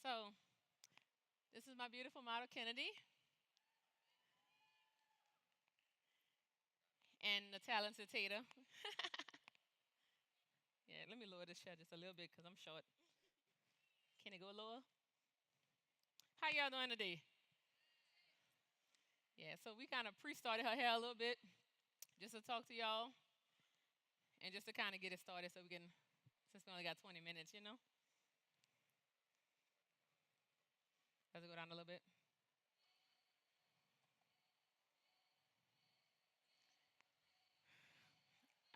So, this is my beautiful model, Kennedy, and the talented Tata. Yeah, let me lower this chair just a little bit because I'm short. Can it go lower? How y'all doing today? Yeah, so we kind of pre-started her hair a little bit just to talk to y'all and just to kind of get it started so we can, since we only got 20 minutes, Does it go down a little bit?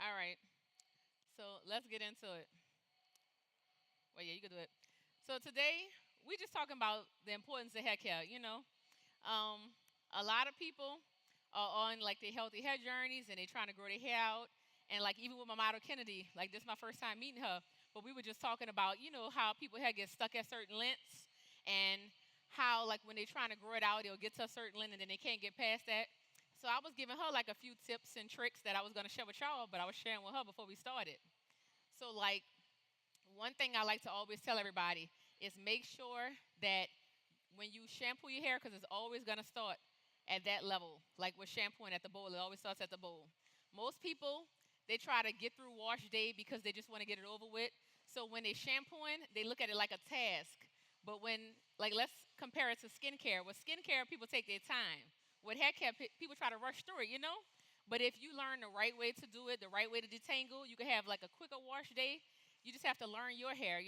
All right, so let's get into it. Well, yeah, you can do it. So today, we just talking about the importance of hair care, Um, a lot of people are on like their healthy hair journeys and they trying to grow their hair out. And like even with my model Kennedy, like this is my first time meeting her, but we were just talking about, how people hair get stuck at certain lengths and how like when they're trying to grow it out, it'll get to a certain length and then they can't get past that. So I was giving her like a few tips and tricks that I was gonna share with y'all, but I was sharing with her before we started. So like one thing I like to always tell everybody is make sure that when you shampoo your hair, because it's always going to start at that level, like with shampooing at the bowl, it always starts at the bowl. Most people, they try to get through wash day because they just want to get it over with. So when they're shampooing, they look at it like a task. But when, like, let's compare it to skincare. With skincare, people take their time. With hair care, people try to rush through it. But if you learn the right way to do it, the right way to detangle, you can have like a quicker wash day. You just have to learn your hair.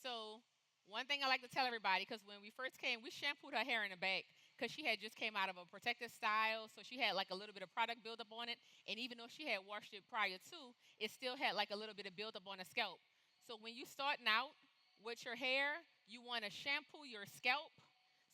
So one thing I like to tell everybody, because when we first came, we shampooed her hair in the back because she had just came out of a protective style, so she had like a little bit of product buildup on it. And even though she had washed it prior to, it still had like a little bit of buildup on the scalp. So when you starting out with your hair, you want to shampoo your scalp.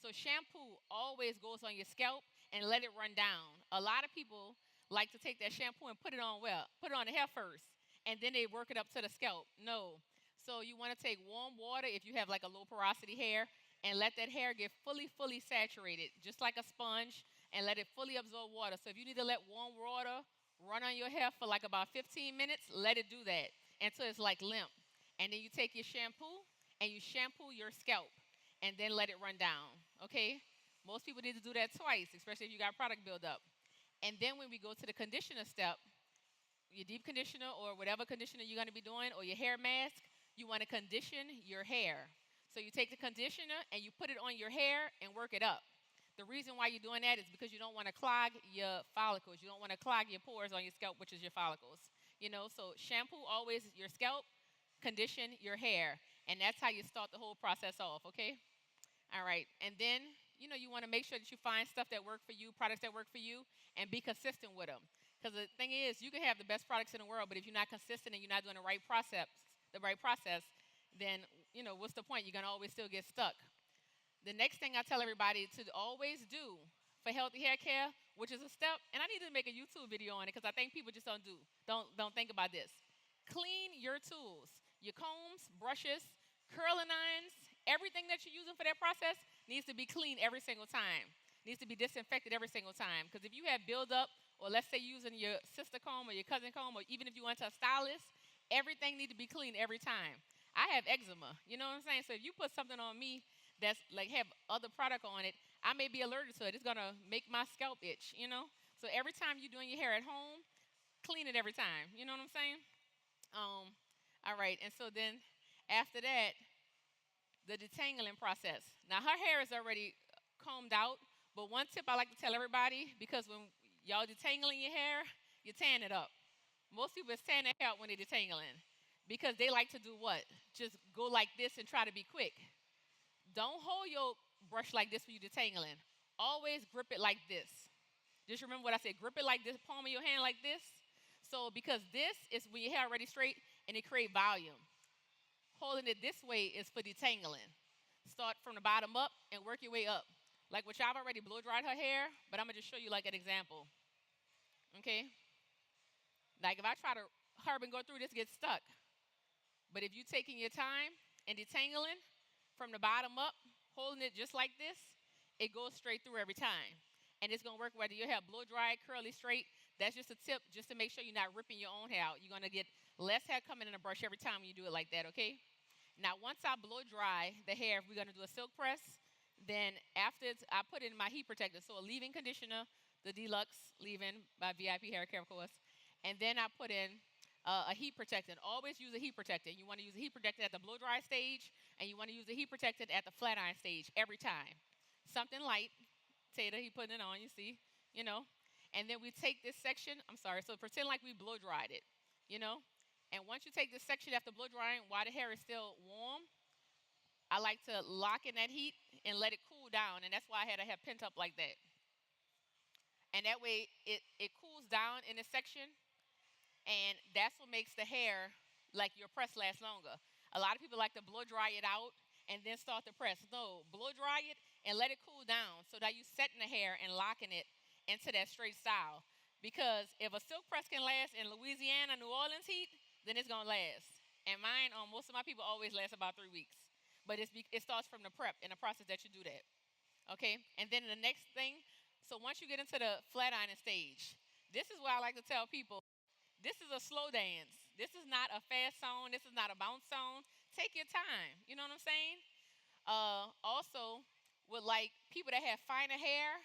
So shampoo always goes on your scalp and let it run down. A lot of people like to take that shampoo and put it on put it on the hair first, and then they work it up to the scalp. No. So you want to take warm water if you have like a low porosity hair and let that hair get fully, fully saturated, just like a sponge, and let it fully absorb water. So if you need to let warm water run on your hair for like about 15 minutes, let it do that until it's like limp. And then you take your shampoo and you shampoo your scalp and then let it run down, okay? Most people need to do that twice, especially if you got product buildup. And then when we go to the conditioner step, your deep conditioner or whatever conditioner you're going to be doing or your hair mask, you want to condition your hair. So you take the conditioner and you put it on your hair and work it up. The reason why you're doing that is because you don't want to clog your follicles. You don't want to clog your pores on your scalp, which is your follicles. So shampoo always your scalp, condition your hair. And that's how you start the whole process off, okay? All right. And then, you want to make sure that you find stuff that work for you, products that work for you, and be consistent with them. Because the thing is, you can have the best products in the world, but if you're not consistent and you're not doing the right process, then, what's the point? You're going to always still get stuck. The next thing I tell everybody to always do for healthy hair care, which is a step, and I need to make a YouTube video on it because I think people just don't think about this. Clean your tools, your combs, brushes, curling irons, everything that you're using for that process needs to be clean every single time. Needs to be disinfected every single time. Because if you have buildup, or let's say using your sister comb or your cousin comb, or even if you went to a stylist, everything needs to be clean every time. I have eczema, you know what I'm saying? So if you put something on me that's like have other product on it, I may be allergic to it. It's gonna make my scalp itch. So every time you're doing your hair at home, clean it every time. You know what I'm saying? All right, and so then after that, the detangling process. Now her hair is already combed out, but one tip I like to tell everybody, because when y'all detangling your hair, you tan it up. Most people is tan their hair out when they're detangling because they like to do what? Just go like this and try to be quick. Don't hold your brush like this when you're detangling. Always grip it like this. Just remember what I said. Grip it like this, palm of your hand like this. So because this is when your hair already straight and it create volume. Holding it this way is for detangling. Start from the bottom up and work your way up. Like which I've already blow dried her hair, but I'm gonna just show you like an example. Okay? Like if I try to hurry and go through this, get stuck. But if you're taking your time and detangling from the bottom up, holding it just like this, it goes straight through every time. And it's gonna work whether your hair blow dry, curly, straight. That's just a tip, just to make sure you're not ripping your own hair out. You're gonna get less hair coming in the brush every time you do it like that, okay? Now, once I blow dry the hair, if we're going to do a silk press, then after I put in my heat protector, so a leave-in conditioner, the Deluxe leave-in by VIP Hair Care, of course, and then I put in a heat protectant. Always use a heat protectant. You want to use a heat protectant at the blow dry stage, and you want to use a heat protectant at the flat iron stage every time. Something light. Tater, he putting it on, you see, you know. And then we take this section, I'm sorry, so pretend like we blow dried it, you know. And once you take this section after blow drying, while the hair is still warm, I like to lock in that heat and let it cool down. And that's why I had to have pent up like that. And that way it cools down in this section, and that's what makes the hair, like your press, last longer. A lot of people like to blow dry it out and then start the press. No, blow dry it and let it cool down so that you setting the hair and locking it into that straight style. Because if a silk press can last in Louisiana, New Orleans heat, then it's gonna last. And mine, most of my people always last about 3 weeks. But it starts from the prep and the process that you do that. Okay, and then the next thing. So once you get into the flat ironing stage, this is where I like to tell people, this is a slow dance. This is not a fast song. This is not a bounce song. Take your time. You know what I'm saying? Also, with like people that have finer hair,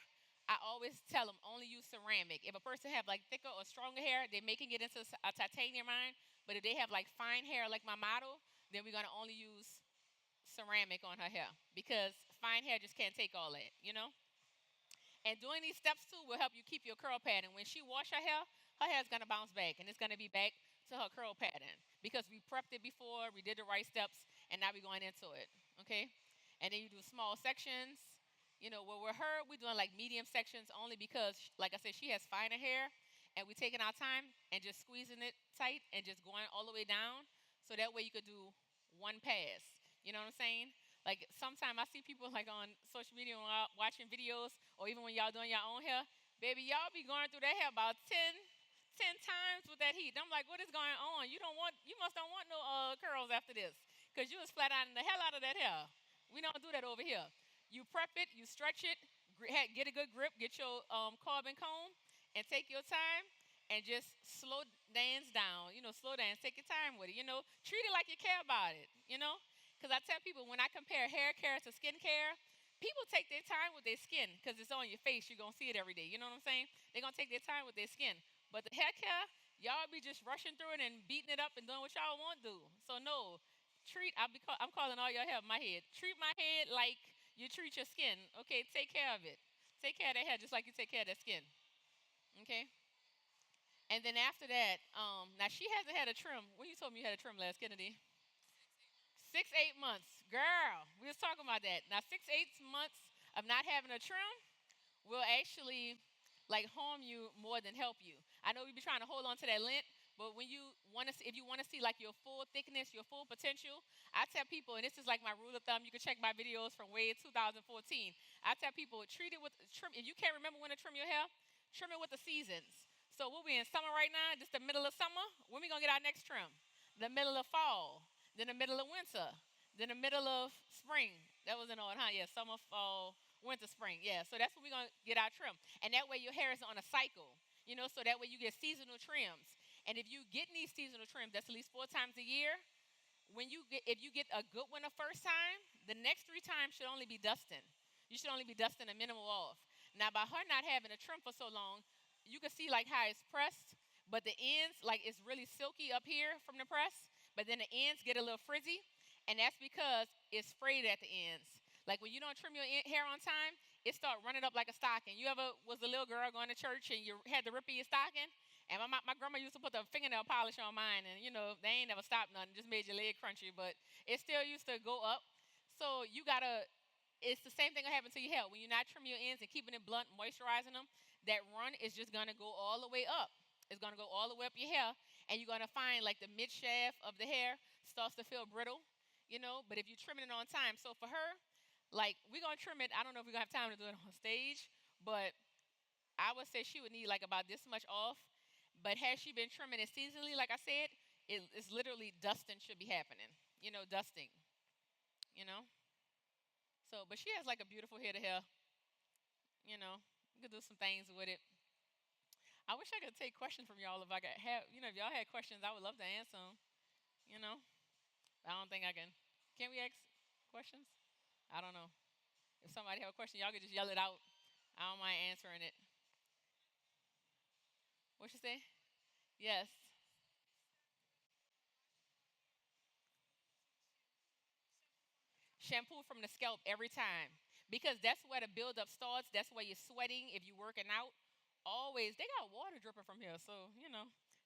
I always tell them only use ceramic. If a person have like thicker or stronger hair, they're making it into a titanium iron. But if they have like fine hair like my model, then we're gonna only use ceramic on her hair because fine hair just can't take all that, you know. And doing these steps too will help you keep your curl pattern. When she wash her hair is gonna bounce back, and it's gonna be back to her curl pattern because we prepped it before, we did the right steps, and now we're going into it. Okay, and then you do small sections. You know, well, with her, we're doing like medium sections only because, like I said, she has finer hair, and we're taking our time and just squeezing it tight and just going all the way down, so that way you could do one pass. You know what I'm saying? Like sometimes I see people like on social media when watching videos or even when y'all doing your own hair, baby, y'all be going through that hair about 10 times with that heat. And I'm like, what is going on? You must don't want no curls after this because you was flat ironing the hell out of that hair. We don't do that over here. You prep it, you stretch it, get a good grip, get your carbon comb, and take your time and just slow dance down. You know, slow dance, take your time with it. You know, treat it like you care about it. You know. Because I tell people when I compare hair care to skin care, people take their time with their skin because it's on your face. You're going to see it every day. You know what I'm saying? They're going to take their time with their skin. But the hair care, y'all be just rushing through it and beating it up and doing what y'all want to do. So, no, I'm calling all your hair my head. Treat my head like you treat your skin. Okay, take care of it. Take care of that hair just like you take care of that skin. Okay? And then after that, now she hasn't had a trim. When you told me you had a trim last, Kennedy? 6, 8 months. Girl, we was talking about that. Now, 6, 8 months of not having a trim will actually like harm you more than help you. I know we be trying to hold on to that lint, but when you want to, if you want to see like your full thickness, your full potential, I tell people, and this is like my rule of thumb. You can check my videos from way 2014. I tell people treat it with trim. If you can't remember when to trim your hair, trim it with the seasons. So we'll be in summer right now. Just the middle of summer. When we gonna get our next trim? The middle of fall. Then the middle of winter. Then the middle of spring. That was in order, huh? Yeah, summer, fall, winter, spring. Yeah, so that's when we're going to get our trim. And that way your hair is on a cycle, you know, so that way you get seasonal trims. And if you get these seasonal trims, that's at least 4 times a year. If you get a good one the first time, the next 3 times should only be dusting. You should only be dusting a minimal off. Now, by her not having a trim for so long, you can see like how it's pressed, but the ends, like it's really silky up here from the press, but then the ends get a little frizzy, and that's because it's frayed at the ends. Like when you don't trim your hair on time, it start running up like a stocking. You ever was a little girl going to church and you had the rip of your stocking? And my grandma used to put the fingernail polish on mine, and you know they ain't never stopped nothing, just made your leg crunchy, but it still used to go up. So you gotta. It's the same thing that happens to your hair when you're not trimming your ends and keeping it blunt, moisturizing them. That run is just gonna go all the way up. It's gonna go all the way up your hair, and you're gonna find like the mid shaft of the hair starts to feel brittle, you know. But if you're trimming it on time, so for her, like we're gonna trim it. I don't know if we're gonna have time to do it on stage, but I would say she would need like about this much off. But has she been trimming it seasonally, like I said, it's literally dusting should be happening. You know, dusting. You know. So, but she has like a beautiful head of hair. You know, you could do some things with it. I wish I could take questions from y'all if I could have, you know, if y'all had questions, I would love to answer them. You know, I don't think I can. Can we ask questions? I don't know. If somebody have a question, y'all can just yell it out. I don't mind answering it. What you say? Yes. Shampoo from the scalp every time because that's where the buildup starts. That's where you're sweating if you're working out. Always, they got water dripping from here, so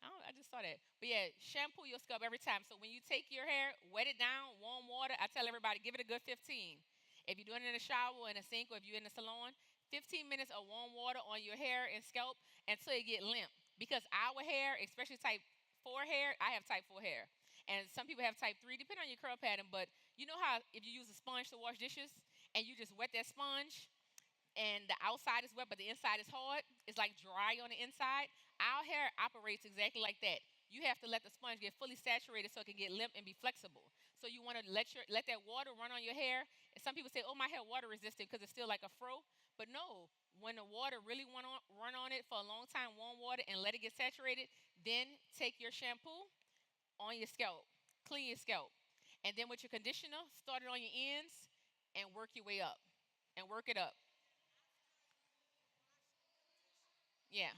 I just saw that. But yeah, shampoo your scalp every time. So when you take your hair, wet it down, warm water. I tell everybody, give it a good 15. If you're doing it in the shower or in the sink or if you're in the salon, 15 minutes of warm water on your hair and scalp until it get limp. Because our hair, especially type 4 hair, I have type 4 hair. And some people have type 3, depending on your curl pattern. But you know how if you use a sponge to wash dishes and you just wet that sponge and the outside is wet but the inside is hard, it's like dry on the inside. Our hair operates exactly like that. You have to let the sponge get fully saturated so it can get limp and be flexible. So you want to let that water run on your hair. And some people say, "Oh, my hair water resistant because it's still like a fro." But no, when the water really run on it for a long time, warm water, and let it get saturated, then take your shampoo on your scalp, clean your scalp, and then with your conditioner, start it on your ends and work your way up, and work it up. Yeah.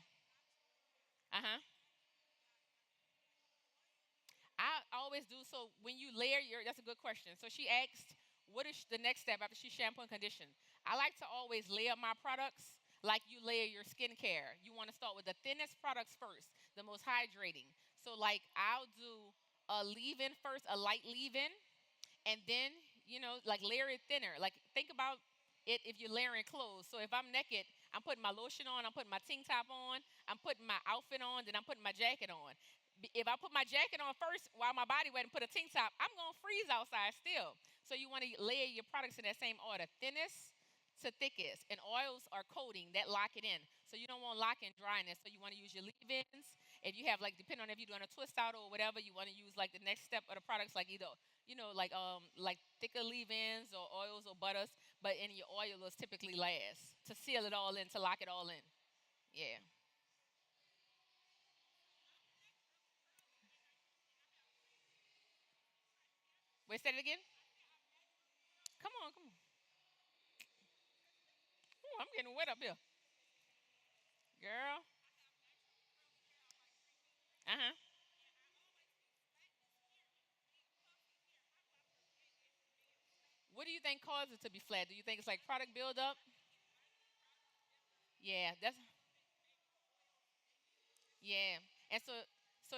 Uh huh. I always do. So when you layer your, that's a good question. So she asked, what is the next step after she shampoo and condition? I like to always layer my products like you layer your skincare. You want to start with the thinnest products first, the most hydrating. So like I'll do a leave-in first, a light leave-in, and then like layer it thinner. Like think about it if you're layering clothes. So if I'm naked, I'm putting my lotion on, I'm putting my tank top on, I'm putting my outfit on, then I'm putting my jacket on. If I put my jacket on first while my body wet and put a tank top, I'm gonna freeze outside still. So you want to layer your products in that same order, thinnest to thickest, and oils are coating that lock it in. So you don't want lock in dryness. So you want to use your leave-ins. If you have like, depending on if you're doing a twist out or whatever, you want to use like the next step of the products, like either like thicker leave-ins or oils or butters. But in your oil is typically last to seal it all in, to lock it all in. Yeah. Wait, say it again. Come on, come on. Ooh, I'm getting wet up here, girl. Uh huh. What do you think causes it to be flat? Do you think it's like product buildup? Yeah, that's yeah. And so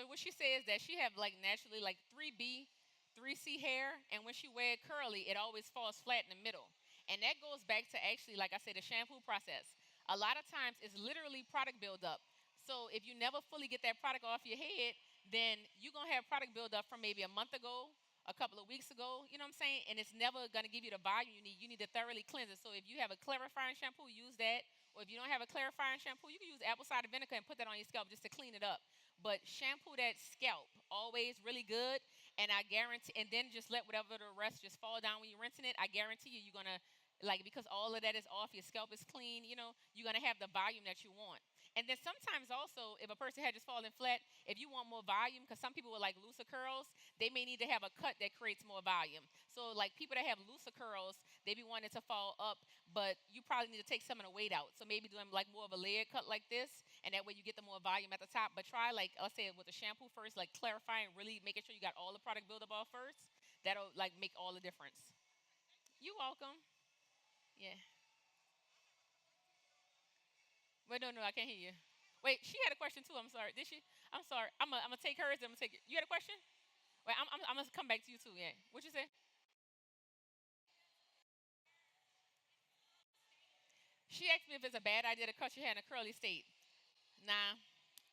what she says that she have like naturally like 3B, 3C hair, and when she wear it curly, it always falls flat in the middle. And that goes back to actually, like I said, the shampoo process. A lot of times it's literally product buildup. So if you never fully get that product off your head, then you're gonna have product buildup from maybe a month ago, a couple of weeks ago, you know what I'm saying? And it's never gonna give you the volume you need. You need to thoroughly cleanse it. So if you have a clarifying shampoo, use that. Or if you don't have a clarifying shampoo, you can use apple cider vinegar and put that on your scalp just to clean it up. But shampoo that scalp, always really good. And I guarantee, and then just let whatever the rest just fall down when you're rinsing it. I guarantee you're gonna like, because all of that is off, your scalp is clean. You're gonna have the volume that you want. And then sometimes also, if a person had just fallen flat, if you want more volume, because some people with like looser curls, they may need to have a cut that creates more volume. So like people that have looser curls, they be wanting to fall up, but you probably need to take some of the weight out. So maybe doing like more of a layered cut like this, and that way you get the more volume at the top. But try like, let's say with the shampoo first, like clarifying, really making sure you got all the product buildup off first. That'll like make all the difference. You're welcome. Yeah. Wait, no, I can't hear you. Wait, she had a question too. I'm sorry. Did she? I'm sorry. I'm gonna take hers. I'm gonna take it. You had a question? Wait, I'm gonna come back to you too. Yeah. What you say? She asked me if it's a bad idea to cut your hair in a curly state. Nah,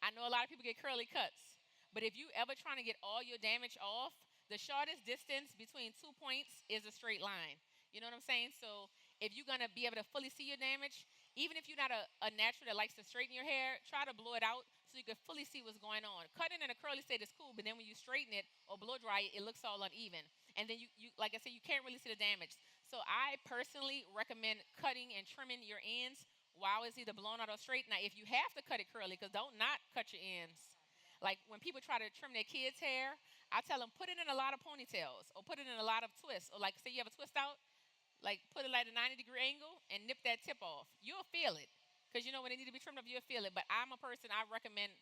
I know a lot of people get curly cuts, but if you ever trying to get all your damage off, the shortest distance between 2 points is a straight line. You know what I'm saying? So if you're gonna be able to fully see your damage, even if you're not a natural that likes to straighten your hair, try to blow it out so you can fully see what's going on. Cutting in a curly state is cool, but then when you straighten it or blow dry it, it looks all uneven. And then you like I said, you can't really see the damage. So I personally recommend cutting and trimming your ends while it's either blown out or straight. Now, if you have to cut it curly, because don't not cut your ends. Like when people try to trim their kids' hair, I tell them put it in a lot of ponytails or put it in a lot of twists. Or like say you have a twist out, like put it like a 90-degree angle and nip that tip off. You'll feel it. Because you know when it need to be trimmed up, you'll feel it. But I'm a person, I recommend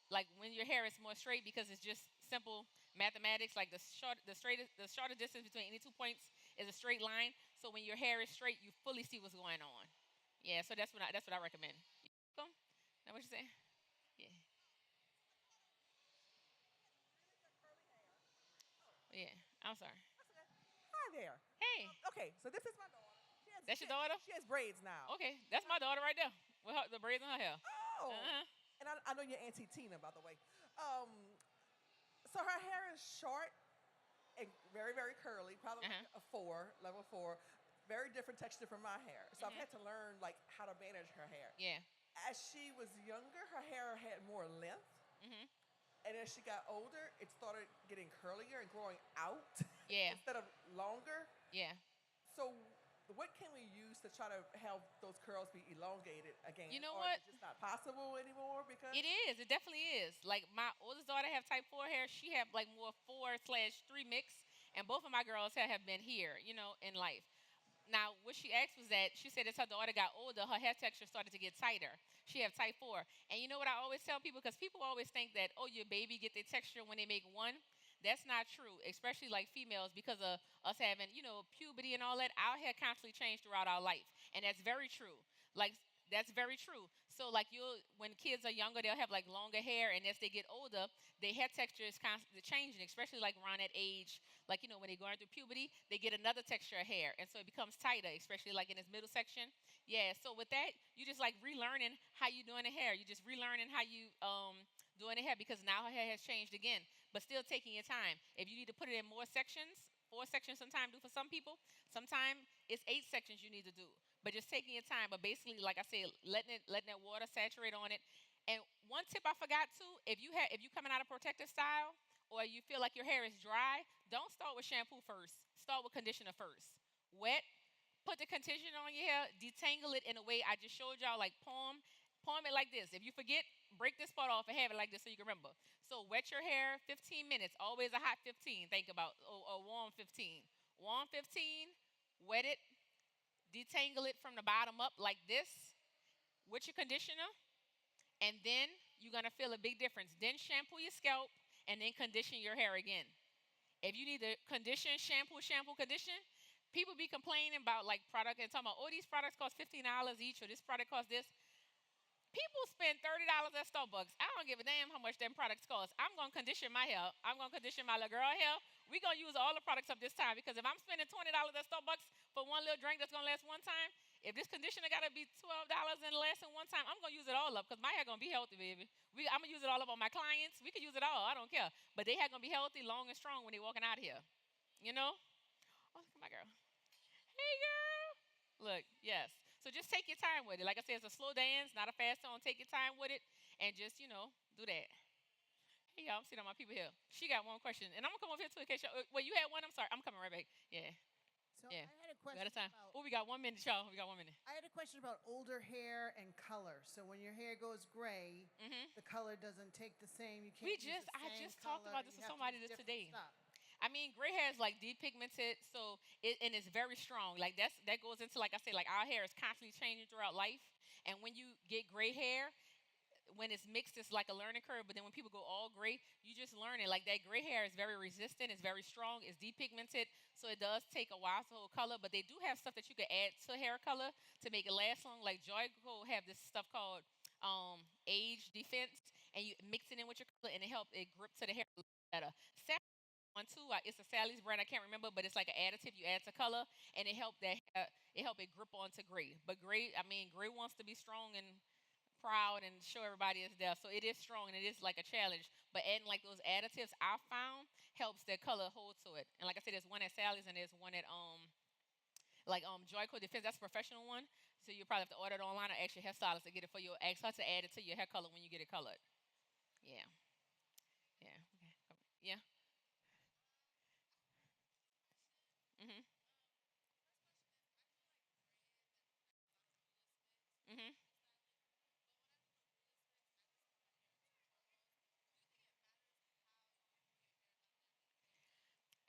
like when your hair is more straight because it's just simple mathematics. Like the shorter distance between any 2 points is a straight line. So when your hair is straight, you fully see what's going on. Yeah, so that's what I recommend. Come, that what you say? Yeah, yeah. I'm sorry. That's okay. Hi there. Hey, Okay, so this is my daughter. that's your daughter? She has braids now. Okay, that's my daughter right there with the braids in her hair. Oh. Uh-huh. And I know your Auntie Tina, by the way. Um, so her hair is short and very, very curly, probably Uh-huh. like a four, level four. Very different texture from my hair. So I've had to learn like how to manage her hair. Yeah. As she was younger, her hair had more length. Mhm. And as she got older, it started getting curlier and growing out Yeah. instead of longer. Yeah. So, what can we use to try to help those curls be elongated again? You know or what? is it just not possible anymore because It is. It definitely is. Like my oldest daughter have type 4 hair. She have like more 4/3 mix, and both of my girls have been here, in life. Now, what she asked was that she said as her daughter got older, her hair texture started to get tighter. She have type 4. And you know what I always tell people? Because people always think that, oh, your baby get their texture when they make one. That's not true, especially like females, because of us having, puberty and all that. Our hair constantly change throughout our life. And that's very true. Like, that's very true. So, like, when kids are younger, they'll have like longer hair, and as they get older, their hair texture is constantly changing, especially like around that age. Like, when they're going through puberty, they get another texture of hair, and so it becomes tighter, especially like in this middle section. Yeah. So with that, you just like relearning how you doing the hair. You just relearning how you doing the hair because now her hair has changed again, but still taking your time. If you need to put it in more sections, 4 sections sometimes do for some people. Sometimes it's 8 sections you need to do, but just taking your time. But basically, like I said, letting that water saturate on it. And one tip I forgot too: if you coming out of protective style or you feel like your hair is dry, don't start with shampoo first. Start with conditioner first. Wet, put the conditioner on your hair, detangle it in a way I just showed y'all, like palm it like this. If you forget, break this part off and have it like this so you can remember. So wet your hair 15 minutes, always a hot 15, think about, or warm 15. Warm 15, wet it, detangle it from the bottom up like this with your conditioner, and then you're gonna feel a big difference. Then shampoo your scalp and then condition your hair again. If you need to condition, shampoo, condition, people be complaining about like product and talking about, oh, these products cost $15 each, or this product costs this. People spend $30 at Starbucks. I don't give a damn how much them products cost. I'm gonna condition my hair. I'm gonna condition my little girl hair. We gonna use all the products up this time because if I'm spending $20 at Starbucks for one little drink that's gonna last one time, if this conditioner gotta be $12 and last in one time, I'm gonna use it all up because my hair gonna be healthy, baby. I'm gonna use it all up on my clients. We can use it all. I don't care. But they hair gonna be healthy, long and strong when they walking out here. You know? Oh, look at my girl. Hey, girl. Look, yes. So just take your time with it. Like I said, it's a slow dance, not a fast song. Take your time with it and just, do that. Hey, y'all, I'm sitting on my people here. She got one question. And I'm going to come over here too in case y'all. Well, you had one? I'm sorry. I'm coming right back. Yeah. So Yeah. I had a We question got time. about Oh, we got 1 minute, y'all. We got 1 minute. I had a question about older hair and color. So when your hair goes gray, the color doesn't take the same. You can't. I just talked about this with somebody today. Stuff. I mean, gray hair is like depigmented, so and it's very strong. Like that goes into, like I said, like our hair is constantly changing throughout life, and when you get gray hair, when it's mixed, it's like a learning curve. But then when people go all gray, you just learn it. Like that gray hair is very resistant, it's very strong, it's depigmented, so it does take a while to hold color. But they do have stuff that you can add to hair color to make it last long. Like Joyco have this stuff called age defense, and you mix it in with your color, and it grip to the hair better. One too. It's a Sally's brand. I can't remember, but it's like an additive you add to color, and it grip onto gray. But gray, I mean, gray wants to be strong and proud and show everybody it's there. So it is strong and it is like a challenge. But adding like those additives, I found helps that color hold to it. And like I said, there's one at Sally's and there's one at Joyco Defense. That's a professional one. So you probably have to order it online or ask your hairstylist to get it for you. Ask her to add it to your hair color when you get it colored. Yeah. Yeah. Okay. Yeah. Mhm. Mhm.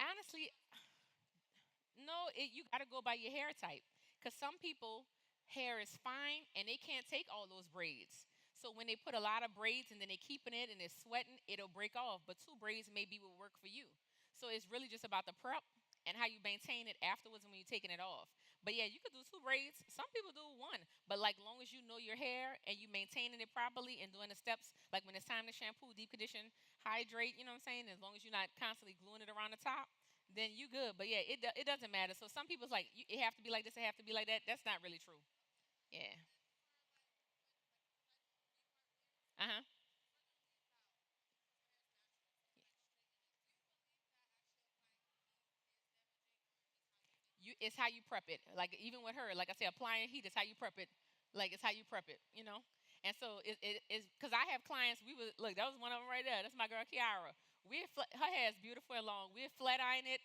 honestly, no, you got to go by your hair type. Because some people, hair is fine and they can't take all those braids. So when they put a lot of braids and then they keeping it and it's sweating, it'll break off. But two braids maybe will work for you. So it's really just about the prep and how you maintain it afterwards and when you're taking it off. But yeah, you could do two braids. Some people do one. But like long as you know your hair and you maintaining it properly and doing the steps, like when it's time to shampoo, deep condition, hydrate, you know what I'm saying? As long as you're not constantly gluing it around the top, then you good. But yeah, it doesn't matter. So some people's like, it have to be like this, it have to be like that. That's not really true. Yeah. Uh huh. It's how you prep it. Like even with her, like I said, applying heat is how you prep it. Like it's how you prep it, you know. And so it is because I have clients. We would look. That was one of them right there. That's my girl Kiara. Her hair is beautiful and long. We flat iron it,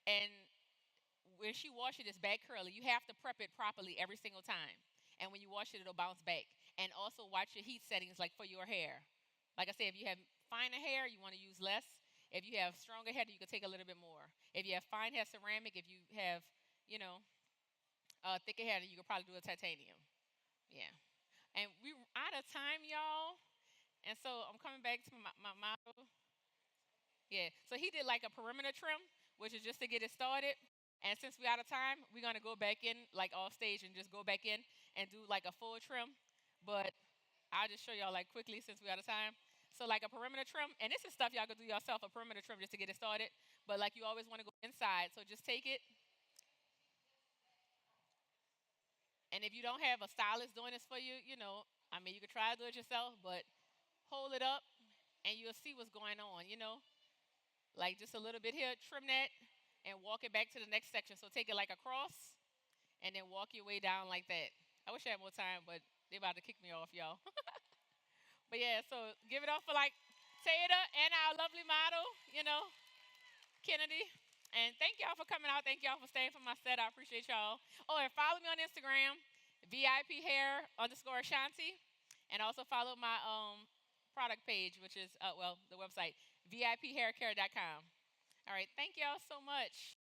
and when she wash it, it's back curly. You have to prep it properly every single time. And when you wash it, it'll bounce back. And also watch your heat settings like for your hair. Like I said, if you have finer hair, you want to use less. If you have stronger hair, you can take a little bit more. If you have fine hair ceramic, if you have, you know, thicker hair, then you could probably do a titanium. Yeah. And we out of time, y'all. And so I'm coming back to my model. Yeah. So he did like a perimeter trim, which is just to get it started. And since we're out of time, we're gonna go back in like off stage and just go back in and do like a full trim. But I'll just show y'all like quickly since we're out of time. So like a perimeter trim, and this is stuff y'all could do yourself, a perimeter trim just to get it started. But like you always want to go inside. So just take it. And if you don't have a stylist doing this for you, I mean you could try to do it yourself, but hold it up and you'll see what's going on, Like just a little bit here, trim that, and walk it back to the next section. So take it like across, and then walk your way down like that. I wish I had more time, but they about to kick me off, y'all. But yeah, so give it up for like Tater and our lovely model, Kennedy. And thank y'all for coming out. Thank y'all for staying for my set. I appreciate y'all. Oh, and follow me on Instagram, VIP hair underscore Ashanti. And also follow my product page, which is, the website, viphaircare.com. All right. Thank y'all so much.